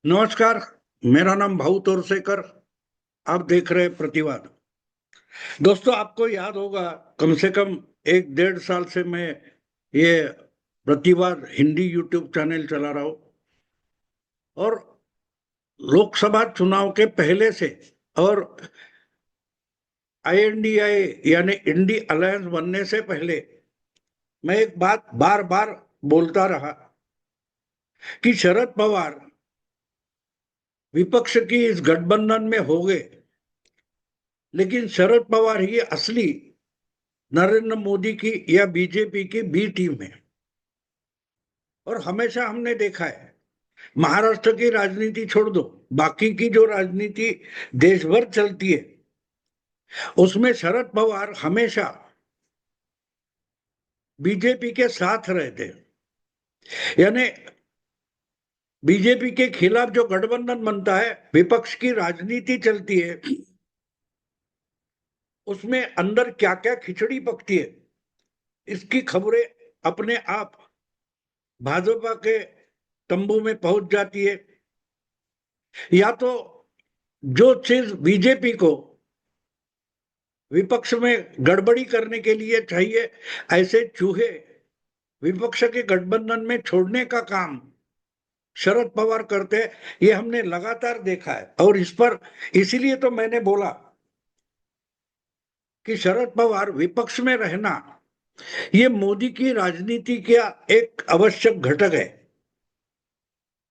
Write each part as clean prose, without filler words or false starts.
नमस्कार। मेरा नाम भाऊ तोरसेकर। आप देख रहे हैं प्रतिवाद। दोस्तों, आपको याद होगा, कम से कम 1 डेढ़ साल से मैं ये प्रतिवाद हिंदी यूट्यूब चैनल चला रहा हूं। और लोकसभा चुनाव के पहले से और INDI यानी इंडी अलायंस बनने से पहले मैं एक बात बार बार बोलता रहा कि शरद पवार विपक्ष की इस गठबंधन में हो गए, लेकिन शरद पवार ही असली नरेंद्र मोदी की या बीजेपी की बी टीम है। और हमेशा हमने देखा है, महाराष्ट्र की राजनीति छोड़ दो, बाकी की जो राजनीति देश भर चलती है उसमें शरद पवार हमेशा बीजेपी के साथ रहते। यानी बीजेपी के खिलाफ जो गठबंधन बनता है, विपक्ष की राजनीति चलती है, उसमें अंदर क्या क्या खिचड़ी पकती है इसकी खबरें अपने आप भाजपा के तंबू में पहुंच जाती है। या तो जो चीज बीजेपी को विपक्ष में गड़बड़ी करने के लिए चाहिए, ऐसे चूहे विपक्ष के गठबंधन में छोड़ने का काम शरद पवार करते हैं। ये हमने लगातार देखा है। और इस पर इसीलिए तो मैंने बोला कि शरद पवार विपक्ष में रहना ये मोदी की राजनीति का एक आवश्यक घटक है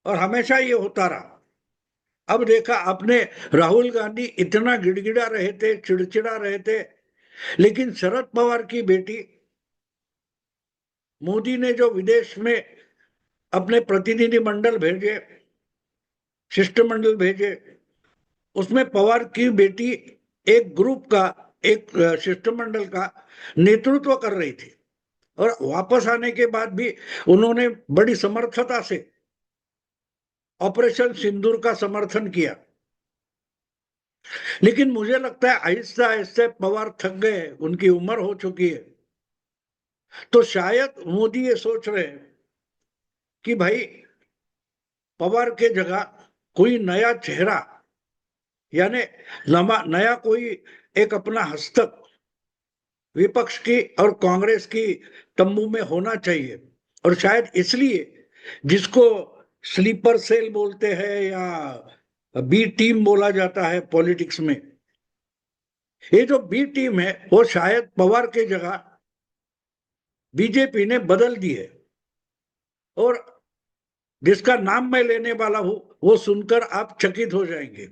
और हमेशा ये होता रहा। अब देखा आपने, राहुल गांधी इतना गिड़गिड़ा रहे थे, चिड़चिड़ा रहे थे, लेकिन शरद पवार की बेटी मोदी ने जो विदेश में अपने प्रतिनिधि मंडल भेजे, शिष्टमंडल भेजे, उसमें पवार की बेटी एक ग्रुप का, एक शिष्टमंडल का नेतृत्व कर रही थी। और वापस आने के बाद भी उन्होंने बड़ी समर्थता से ऑपरेशन सिंदूर का समर्थन किया। लेकिन मुझे लगता है आहिस्ते आहिस्ते पवार थक गए, उनकी उम्र हो चुकी है। तो शायद मोदी ये सोच रहे हैं कि भाई पवार के जगह कोई नया चेहरा, यानी नया कोई एक अपना हस्तक विपक्ष की और कांग्रेस की तंबू में होना चाहिए। और शायद इसलिए जिसको स्लीपर सेल बोलते हैं या बी टीम बोला जाता है पॉलिटिक्स में, ये जो बी टीम है वो शायद पवार के जगह बीजेपी ने बदल दी है। और जिसका नाम मैं लेने वाला हूं वो सुनकर आप चकित हो जाएंगे।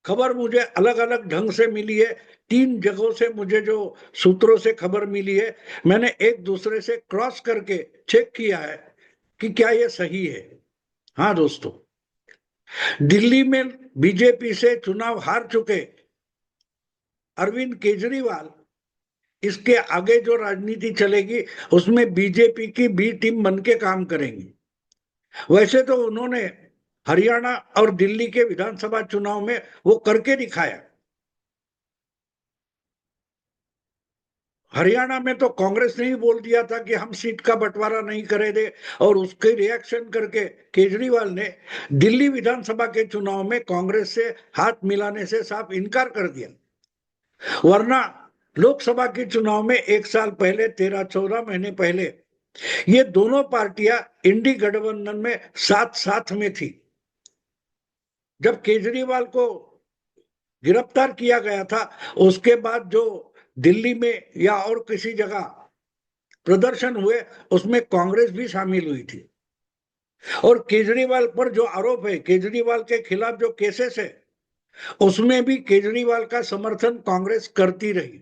खबर मुझे अलग अलग ढंग से मिली है, 3 जगहों से मुझे जो सूत्रों से खबर मिली है, मैंने एक दूसरे से क्रॉस करके चेक किया है कि क्या ये सही है। हाँ दोस्तों, दिल्ली में बीजेपी से चुनाव हार चुके अरविंद केजरीवाल इसके आगे जो राजनीति चलेगी उसमें बीजेपी की बी टीम बन के काम करेंगी। वैसे तो उन्होंने हरियाणा और दिल्ली के विधानसभा चुनाव में वो करके दिखाया। हरियाणा में तो कांग्रेस ने ही बोल दिया था कि हम सीट का बंटवारा नहीं करेंगे, और उसके रिएक्शन करके केजरीवाल ने दिल्ली विधानसभा के चुनाव में कांग्रेस से हाथ मिलाने से साफ इनकार कर दिया। वरना लोकसभा के चुनाव में 1 साल पहले, 13-14 महीने पहले, ये दोनों पार्टियां इंडी गठबंधन में साथ साथ में थी। जब केजरीवाल को गिरफ्तार किया गया था, उसके बाद जो दिल्ली में या और किसी जगह प्रदर्शन हुए उसमें कांग्रेस भी शामिल हुई थी। और केजरीवाल पर जो आरोप है, केजरीवाल के खिलाफ जो केसेस है, उसमें भी केजरीवाल का समर्थन कांग्रेस करती रही।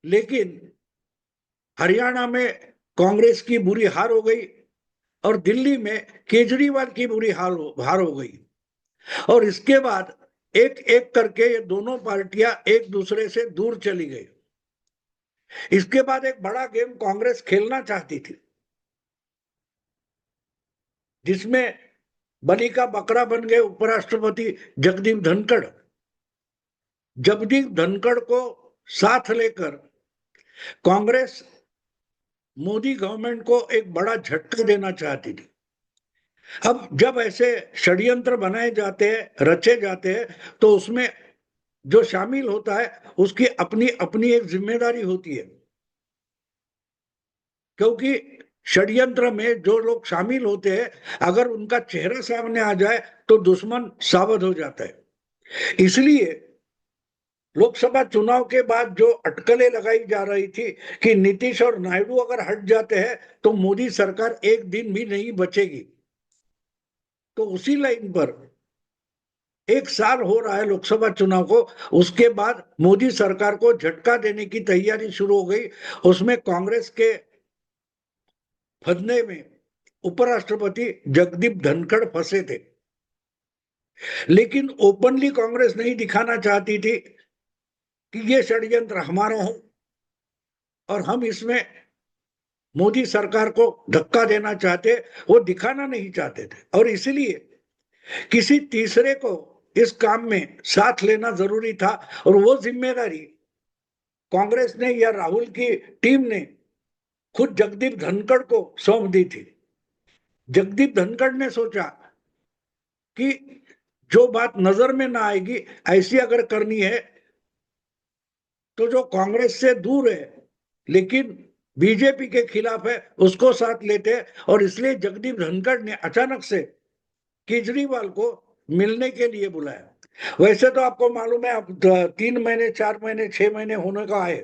लेकिन हरियाणा में कांग्रेस की बुरी हार हो गई और दिल्ली में केजरीवाल की बुरी हार हो गई। और इसके बाद एक एक करके ये दोनों पार्टियां एक दूसरे से दूर चली गई। इसके बाद एक बड़ा गेम कांग्रेस खेलना चाहती थी, जिसमें बलि का बकरा बन गए उपराष्ट्रपति जगदीप धनखड़। जगदीप धनखड़ को साथ लेकर कांग्रेस मोदी गवर्नमेंट को एक बड़ा झटका देना चाहती थी। अब जब ऐसे षड्यंत्र बनाए जाते हैं, रचे जाते हैं, तो उसमें जो शामिल होता है उसकी अपनी अपनी एक जिम्मेदारी होती है, क्योंकि षड्यंत्र में जो लोग शामिल होते हैं, अगर उनका चेहरा सामने आ जाए तो दुश्मन सावध हो जाता है। इसलिए लोकसभा चुनाव के बाद जो अटकलें लगाई जा रही थी कि नीतीश और नायडू अगर हट जाते हैं तो मोदी सरकार एक दिन भी नहीं बचेगी, तो उसी लाइन पर एक साल हो रहा है लोकसभा चुनाव को, उसके बाद मोदी सरकार को झटका देने की तैयारी शुरू हो गई। उसमें कांग्रेस के फंदे में उपराष्ट्रपति जगदीप धनखड़ फंसे थे, लेकिन ओपनली कांग्रेस नहीं दिखाना चाहती थी कि ये षड्यंत्र हमारा है और हम इसमें मोदी सरकार को धक्का देना चाहते, वो दिखाना नहीं चाहते थे, और इसलिए किसी तीसरे को इस काम में साथ लेना जरूरी था, और वो जिम्मेदारी कांग्रेस ने या राहुल की टीम ने खुद जगदीप धनखड़ को सौंप दी थी। जगदीप धनखड़ ने सोचा कि जो बात नजर में ना आएगी ऐसी अगर करनी है तो जो कांग्रेस से दूर है लेकिन बीजेपी के खिलाफ है उसको साथ लेते हैं, और इसलिए जगदीप धनखड़ ने अचानक से केजरीवाल को मिलने के लिए बुलाया। वैसे तो आपको मालूम है, अब 3 महीने 4 महीने 6 महीने होने का है,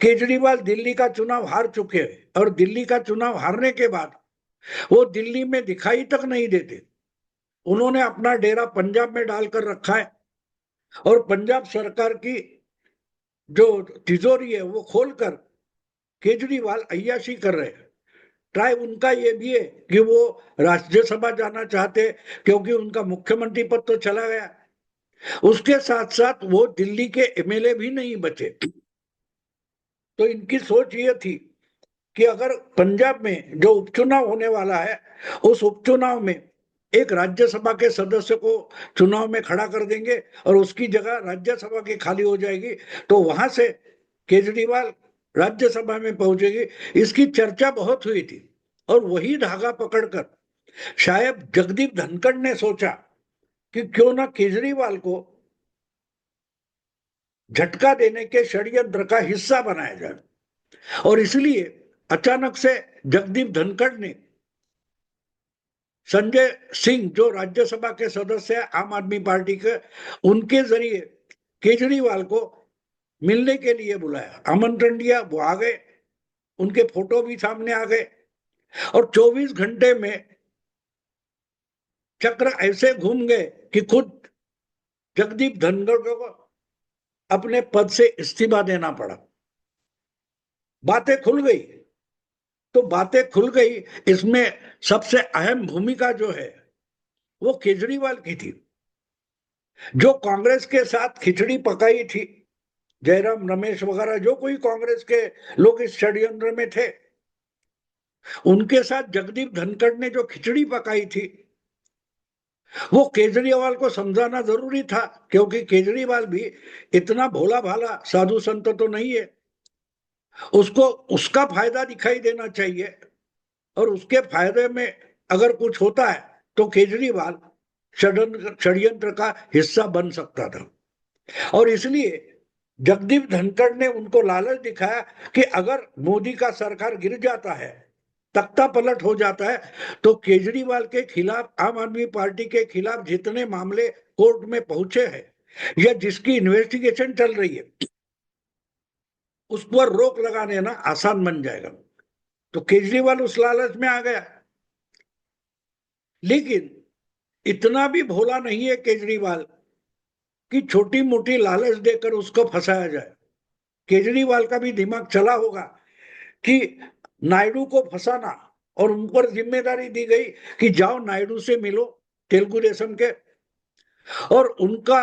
केजरीवाल दिल्ली का चुनाव हार चुके हैं, और दिल्ली का चुनाव हारने के बाद वो दिल्ली में दिखाई तक नहीं देते। उन्होंने अपना डेरा पंजाब में डालकर रखा है, और पंजाब सरकार की जो तिजोरी है वो खोलकर केजरीवाल अय्याशी कर रहे हैं। ट्राई उनका ये भी है कि वो राज्यसभा जाना चाहते, क्योंकि उनका मुख्यमंत्री पद तो चला गया। उसके साथ साथ वो दिल्ली के एमएलए भी नहीं बचे। तो इनकी सोच ये थी कि अगर पंजाब में जो उपचुनाव होने वाला है, उस उपचुनाव में एक राज्यसभा के सदस्य को चुनाव में खड़ा कर देंगे और उसकी जगह राज्यसभा की खाली हो जाएगी, तो वहां से केजरीवाल राज्यसभा में पहुंचेगी। इसकी चर्चा बहुत हुई थी, और वही धागा पकड़कर शायद जगदीप धनखड़ ने सोचा कि क्यों ना केजरीवाल को झटका देने के षड्यंत्र का हिस्सा बनाया जाए, और इसलिए अचानक से जगदीप धनखड़ ने संजय सिंह, जो राज्यसभा के सदस्य है आम आदमी पार्टी के, उनके जरिए केजरीवाल को मिलने के लिए बुलाया, आमंत्रण दिया। वो आ गए, उनके फोटो भी सामने आ गए, और 24 घंटे में चक्र ऐसे घूम गए कि खुद जगदीप धनखड़ को अपने पद से इस्तीफा देना पड़ा। बातें खुल गई, तो बातें खुल गई, इसमें सबसे अहम भूमिका जो है वो केजरीवाल की थी। जो कांग्रेस के साथ खिचड़ी पकाई थी, जयराम रमेश वगैरह जो कोई कांग्रेस के लोग इस षड्यंत्र में थे, उनके साथ जगदीप धनखड़ ने जो खिचड़ी पकाई थी, वो केजरीवाल को समझाना जरूरी था, क्योंकि केजरीवाल भी इतना भोला भाला साधु संत तो नहीं है। उसको उसका फायदा दिखाई देना चाहिए, और उसके फायदे में अगर कुछ होता है तो केजरीवाल षड्यंत्र का हिस्सा बन सकता था। और इसलिए जगदीप धनखड़ ने उनको लालच दिखाया कि अगर मोदी का सरकार गिर जाता है, तख्ता पलट हो जाता है, तो केजरीवाल के खिलाफ, आम आदमी पार्टी के खिलाफ जितने मामले कोर्ट में पहुंचे हैं या जिसकी इन्वेस्टिगेशन चल रही है, उस पर रोक लगा देना आसान बन जाएगा। तो केजरीवाल उस लालच में आ गया, लेकिन इतना भी भोला नहीं है केजरीवाल कि छोटी मोटी लालच देकर उसको फंसाया जाए। केजरीवाल का भी दिमाग चला होगा कि नायडू को फंसाना, और उन पर जिम्मेदारी दी गई कि जाओ नायडू से मिलो, तेलुगु देशम के, और उनका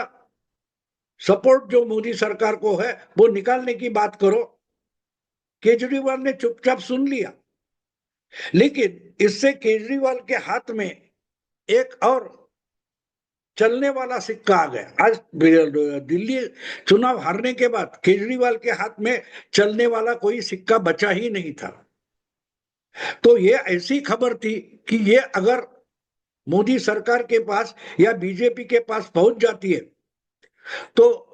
सपोर्ट जो मोदी सरकार को है वो निकालने की बात करो। केजरीवाल ने चुपचाप सुन लिया, लेकिन इससे केजरीवाल के हाथ में एक और चलने वाला सिक्का आ गया। आज दिल्ली चुनाव हारने के बाद केजरीवाल के हाथ में चलने वाला कोई सिक्का बचा ही नहीं था। तो ये ऐसी खबर थी कि ये अगर मोदी सरकार के पास या बीजेपी के पास पहुंच जाती है तो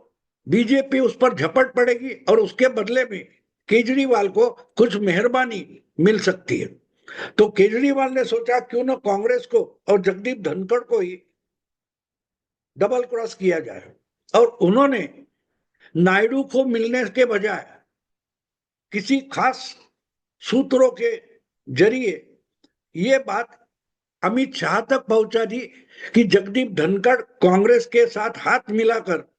बीजेपी उस पर झपट पड़ेगी और उसके बदले में केजरीवाल को कुछ मेहरबानी मिल सकती है। तो केजरीवाल ने सोचा क्यों ना कांग्रेस को और जगदीप धनखड़ को ही डबल क्रॉस किया जाए, और उन्होंने नायडू को मिलने के बजाय किसी खास सूत्रों के जरिए ये बात अमित शाह तक पहुंचा दी कि जगदीप धनखड़ कांग्रेस के साथ हाथ मिलाकर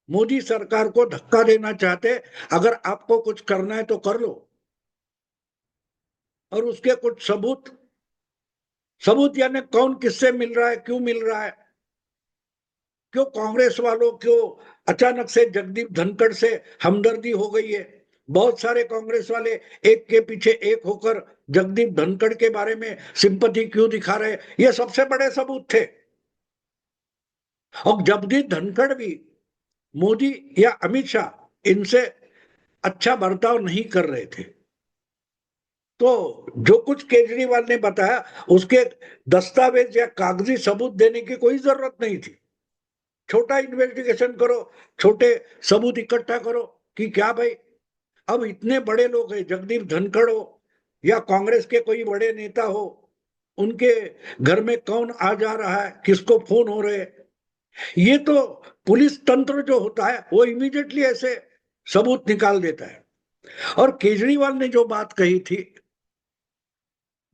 मोदी सरकार को धक्का देना चाहते, अगर आपको कुछ करना है तो कर लो। और उसके कुछ सबूत यानी कौन किससे मिल रहा है, क्यों मिल रहा है, क्यों कांग्रेस वालों को अचानक से जगदीप धनखड़ से हमदर्दी हो गई है। बहुत सारे कांग्रेस वाले एक के पीछे एक होकर जगदीप धनखड़ के बारे में सिंपैथी क्यों दिखा रहे, ये सबसे बड़े सबूत थे। और जगदीप धनखड़ भी मोदी या अमित शाह इनसे अच्छा बर्ताव नहीं कर रहे थे। तो जो कुछ केजरीवाल ने बताया उसके दस्तावेज या कागजी सबूत देने की कोई जरूरत नहीं थी। छोटा इन्वेस्टिगेशन करो, छोटे सबूत इकट्ठा करो कि क्या भाई अब इतने बड़े लोग हैं, जगदीप धनखड़ हो या कांग्रेस के कोई बड़े नेता हो, उनके घर में कौन आ जा रहा है, किसको फोन हो रहे, ये तो पुलिस तंत्र जो होता है वो इमीडिएटली ऐसे सबूत निकाल देता है। और केजरीवाल ने जो बात कही थी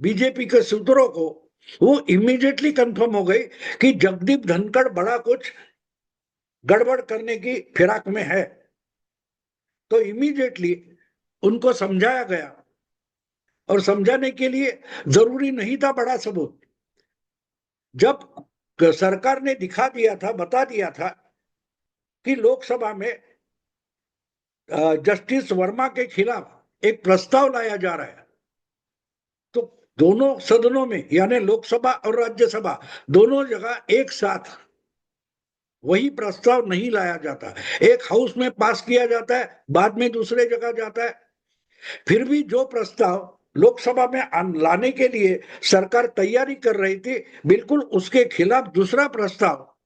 बीजेपी के सूत्रों को, वो इमीडिएटली कंफर्म हो गई कि जगदीप धनखड़ बड़ा कुछ गड़बड़ करने की फिराक में है। तो इमीडिएटली उनको समझाया गया, और समझाने के लिए जरूरी नहीं था बड़ा सबूत। जब सरकार ने दिखा दिया था, बता दिया था कि लोकसभा में जस्टिस वर्मा के खिलाफ एक प्रस्ताव लाया जा रहा है, तो दोनों सदनों में यानी लोकसभा और राज्यसभा दोनों जगह एक साथ वही प्रस्ताव नहीं लाया जाता। एक हाउस में पास किया जाता है, बाद में दूसरे जगह जाता है। फिर भी जो प्रस्ताव लोकसभा में लाने के लिए सरकार तैयारी कर रही थी, बिल्कुल उसके खिलाफ दूसरा प्रस्ताव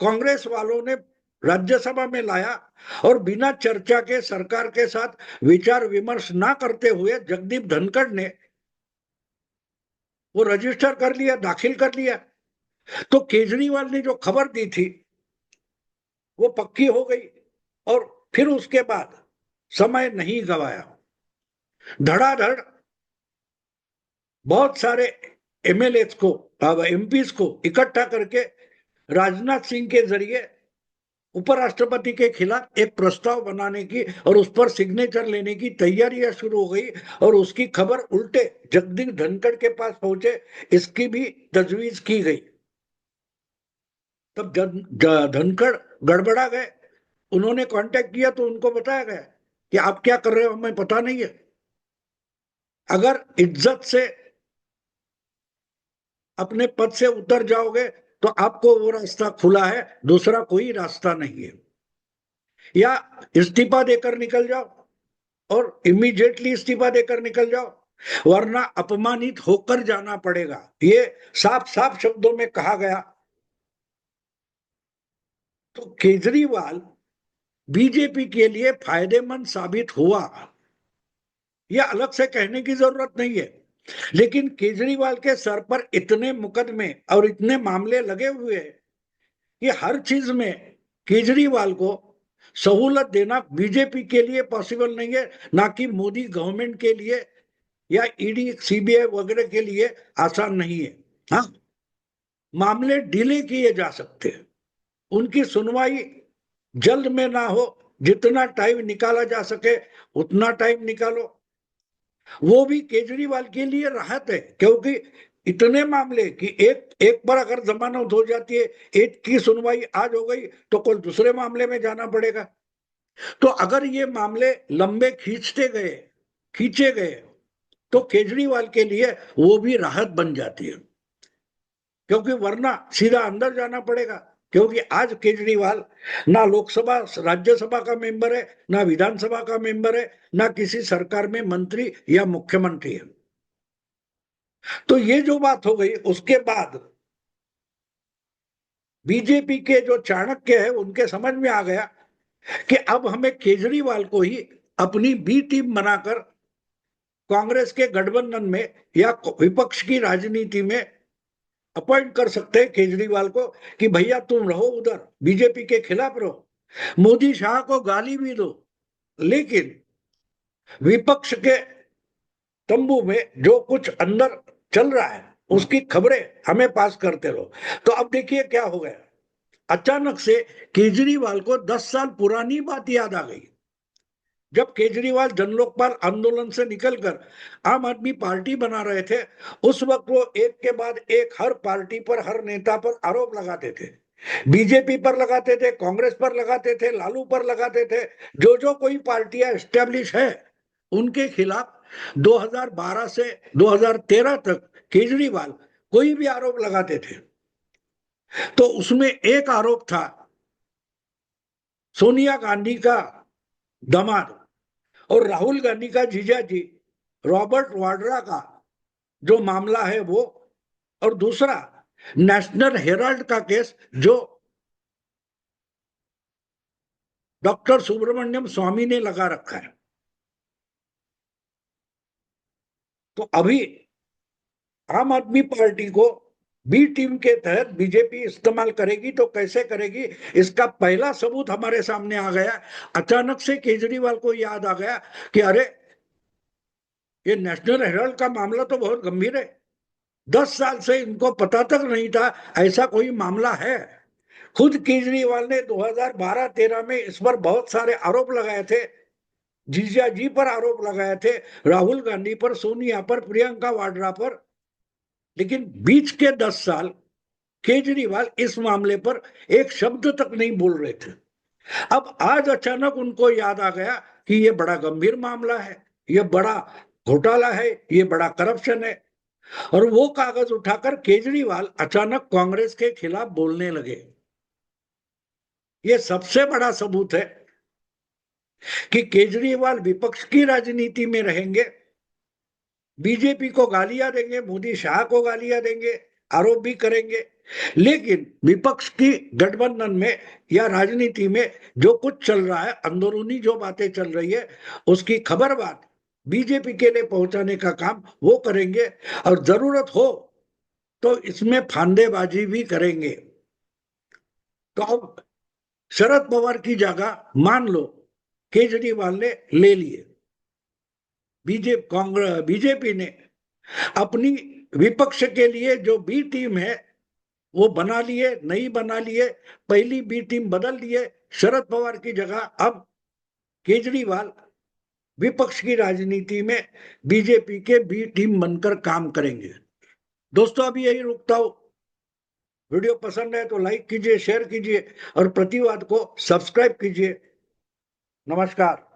कांग्रेस वालों ने राज्यसभा में लाया, और बिना चर्चा के सरकार के साथ विचार विमर्श ना करते हुए जगदीप धनखड़ ने वो रजिस्टर कर लिया, दाखिल कर लिया। तो केजरीवाल ने जो खबर दी थी वो पक्की हो गई, और फिर उसके बाद समय नहीं गवाया, धड़ाधड़ बहुत सारे एमएलए को, एमपीज को इकट्ठा करके राजनाथ सिंह के जरिए उपराष्ट्रपति के खिलाफ एक प्रस्ताव बनाने की और उस पर सिग्नेचर लेने की तैयारियां शुरू हो गई, और उसकी खबर उल्टे जगदीप धनखड़ के पास पहुंचे, इसकी भी तजवीज की गई। तब धनखड़ गड़बड़ा गए, उन्होंने कांटेक्ट किया तो उनको बताया गया कि आप क्या कर रहे हो हमें पता नहीं है। अगर इज्जत से अपने पद से उतर जाओगे तो आपको वो रास्ता खुला है, दूसरा कोई रास्ता नहीं है। या इस्तीफा देकर निकल जाओ, और इमीडिएटली इस्तीफा देकर निकल जाओ, वरना अपमानित होकर जाना पड़ेगा। ये साफ साफ शब्दों में कहा गया। तो केजरीवाल बीजेपी के लिए फायदेमंद साबित हुआ, यह अलग से कहने की जरूरत नहीं है। लेकिन केजरीवाल के सर पर इतने मुकदमे और इतने मामले लगे हुए हैं कि हर चीज में केजरीवाल को सहूलत देना बीजेपी के लिए पॉसिबल नहीं है, ना कि मोदी गवर्नमेंट के लिए या ईडी सीबीआई वगैरह के लिए आसान नहीं है। हाँ, मामले डिले किए जा सकते हैं, उनकी सुनवाई जल्द में ना हो, जितना टाइम निकाला जा सके उतना टाइम निकालो। वो भी केजरीवाल के लिए राहत है, क्योंकि इतने मामले कि एक बार अगर जमानत हो जाती है, एक की सुनवाई आज हो गई तो कल दूसरे मामले में जाना पड़ेगा। तो अगर ये मामले लंबे खींचे गए तो केजरीवाल के लिए वो भी राहत बन जाती है, क्योंकि वरना सीधा अंदर जाना पड़ेगा। क्योंकि आज केजरीवाल ना लोकसभा राज्यसभा का मेंबर है, ना विधानसभा का मेंबर है, ना किसी सरकार में मंत्री या मुख्यमंत्री है। तो ये जो बात हो गई, उसके बाद बीजेपी के जो चाणक्य है उनके समझ में आ गया कि अब हमें केजरीवाल को ही अपनी बी टीम बनाकर कांग्रेस के गठबंधन में या विपक्ष की राजनीति में अपॉइंट कर सकते हैं केजरीवाल को कि भैया तुम रहो उधर, बीजेपी के खिलाफ रहो, मोदी शाह को गाली भी दो, लेकिन विपक्ष के तंबू में जो कुछ अंदर चल रहा है उसकी खबरें हमें पास करते रहो। तो अब देखिए क्या हो गया, अचानक से केजरीवाल को 10 साल पुरानी बात याद आ गई। जब केजरीवाल जन लोकपाल आंदोलन से निकलकर आम आदमी पार्टी बना रहे थे, उस वक्त वो एक के बाद एक हर पार्टी पर, हर नेता पर आरोप लगाते थे। बीजेपी पर लगाते थे, कांग्रेस पर लगाते थे, लालू पर लगाते थे, जो जो कोई पार्टियां एस्टेब्लिश है उनके खिलाफ 2012 से 2013 तक केजरीवाल कोई भी आरोप लगाते थे। तो उसमें एक आरोप था सोनिया गांधी का दामाद और राहुल गांधी का जीजा जी रॉबर्ट वाड्रा का जो मामला है वो, और दूसरा नेशनल हेराल्ड का केस जो डॉक्टर सुब्रमण्यम स्वामी ने लगा रखा है। तो अभी आम आदमी पार्टी को बी टीम के तहत बीजेपी इस्तेमाल करेगी तो कैसे करेगी, इसका पहला सबूत हमारे सामने आ गया। अचानक से केजरीवाल को याद आ गया कि अरे ये नेशनल हेराल्ड का मामला तो बहुत गंभीर है, 10 साल से इनको पता तक नहीं था ऐसा कोई मामला है। खुद केजरीवाल ने 2012-13 में इस पर बहुत सारे आरोप लगाए थे, जीजा जी पर आरोप लगाए थे, राहुल गांधी पर, सोनिया पर, प्रियंका वाड्रा पर, लेकिन बीच के 10 साल केजरीवाल इस मामले पर एक शब्द तक नहीं बोल रहे थे। अब आज अचानक उनको याद आ गया कि ये बड़ा गंभीर मामला है, ये बड़ा घोटाला है, ये बड़ा करप्शन है, और वो कागज उठाकर केजरीवाल अचानक कांग्रेस के खिलाफ बोलने लगे। ये सबसे बड़ा सबूत है कि केजरीवाल विपक्ष की राजनीति में रहेंगे, बीजेपी को गालियां देंगे, मोदी शाह को गालियां देंगे, आरोप भी करेंगे, लेकिन विपक्ष की गठबंधन में या राजनीति में जो कुछ चल रहा है, अंदरूनी जो बातें चल रही है, उसकी खबर बात बीजेपी के लिए पहुंचाने का काम वो करेंगे, और जरूरत हो तो इसमें फांदेबाजी भी करेंगे। तो अब शरद पवार की जगह मान लो केजरीवाल ने ले लिए, बीजेपी ने अपनी विपक्ष के लिए जो बी टीम है वो बना लिए, नहीं बना लिए, पहली बी टीम बदल लिए, शरद पवार की जगह अब केजरीवाल विपक्ष की राजनीति में बीजेपी के बी टीम बनकर काम करेंगे। दोस्तों अभी यही रुकता हूं, वीडियो पसंद है तो लाइक कीजिए, शेयर कीजिए और प्रतिवाद को सब्सक्राइब कीजिए। नमस्कार।